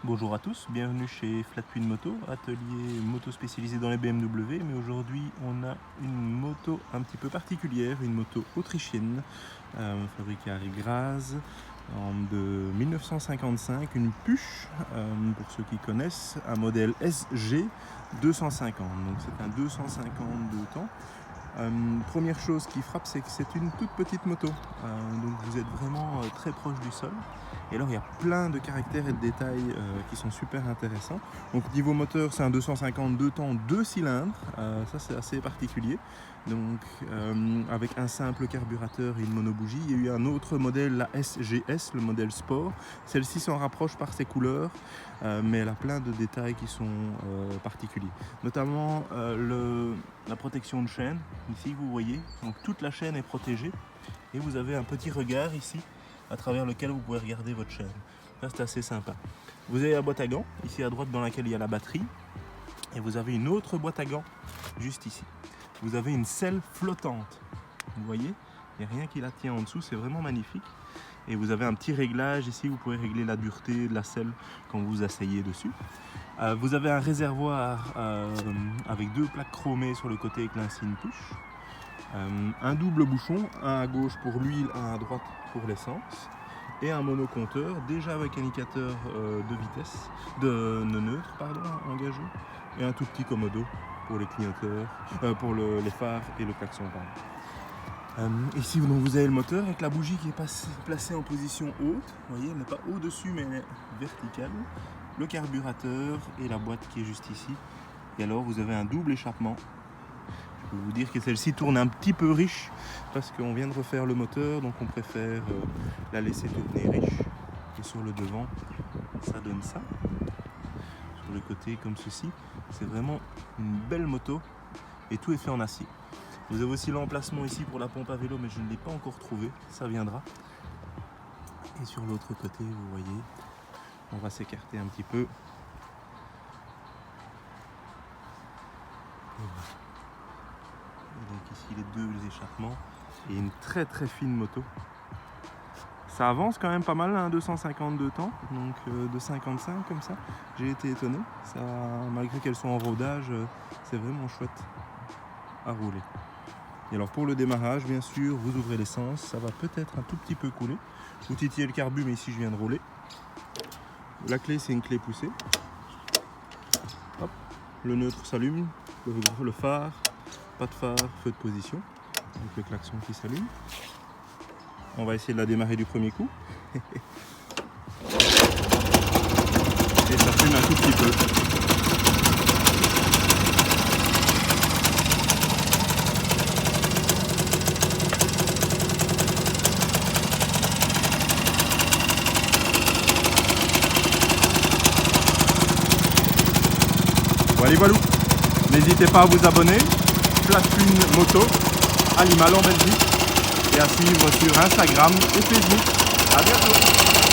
Bonjour à tous, bienvenue chez Flatwin Moto, atelier moto spécialisé dans les BMW, mais aujourd'hui on a une moto un petit peu particulière, une moto autrichienne, fabriquée à Graz de 1955, une Puch, pour ceux qui connaissent, un modèle SG 250, donc c'est un 250 de temps. Première chose qui frappe, c'est que c'est une toute petite moto, donc vous êtes vraiment très proche du sol. Et alors il y a plein de caractères et de détails qui sont super intéressants. Donc niveau moteur, c'est un 250 2 temps 2 cylindres, ça c'est assez particulier. Donc avec un simple carburateur et une monobougie. Il y a eu un autre modèle, la SGS, le modèle sport. Celle-ci s'en rapproche par ses couleurs, mais elle a plein de détails qui sont particuliers. Notamment la protection de chaîne. Ici vous voyez, donc toute la chaîne est protégée et vous avez un petit regard ici à travers lequel vous pouvez regarder votre chaîne. Ça c'est assez sympa. Vous avez la boîte à gants ici à droite dans laquelle il y a la batterie et vous avez une autre boîte à gants juste ici. Vous avez une selle flottante, vous voyez, il n'y a rien qui la tient en dessous, c'est vraiment magnifique. Et vous avez un petit réglage ici, vous pouvez régler la dureté de la selle quand vous vous asseyez dessus. Vous avez un réservoir avec deux plaques chromées sur le côté avec l'insigne Puch. Un double bouchon, un à gauche pour l'huile, un à droite pour l'essence. Et un monocompteur, déjà avec indicateur de vitesse, de neutre, pardon, engagé. Et un tout petit commodo pour les clignoteurs, pour les phares et le klaxon. Ici donc, vous avez le moteur avec la bougie qui est placée en position haute. Vous voyez, elle n'est pas au-dessus mais elle est verticale. Le carburateur et la boîte qui est juste ici. Et alors vous avez un double échappement. Je peux vous dire que celle-ci tourne un petit peu riche parce qu'on vient de refaire le moteur, donc on préfère la laisser tourner riche. Et sur le devant, ça donne ça. Sur le côté comme ceci. C'est vraiment une belle moto et tout est fait en acier. Vous avez aussi l'emplacement ici pour la pompe à vélo, mais je ne l'ai pas encore trouvé, ça viendra. Et sur l'autre côté, vous voyez, on va s'écarter un petit peu. Et voilà. Et donc ici les deux échappements et une très très fine moto. Ça avance quand même pas mal, hein, 252 temps, donc de 55 comme ça. J'ai été étonné, ça, malgré qu'elles soient en rodage, c'est vraiment chouette à rouler. Et alors pour le démarrage, bien sûr, vous ouvrez l'essence, ça va peut-être un tout petit peu couler. Vous titillez le carbu, mais ici je viens de rouler. La clé, c'est une clé poussée. Hop, le neutre s'allume, le phare, pas de phare, feu de position, donc le klaxon qui s'allume. On va essayer de la démarrer du premier coup. Et ça fume un tout petit peu. Voilà, voilà. N'hésitez pas à vous abonner. Flatwin Moto, à Limal en Belgique. Et à suivre sur Instagram et Facebook. A bientôt!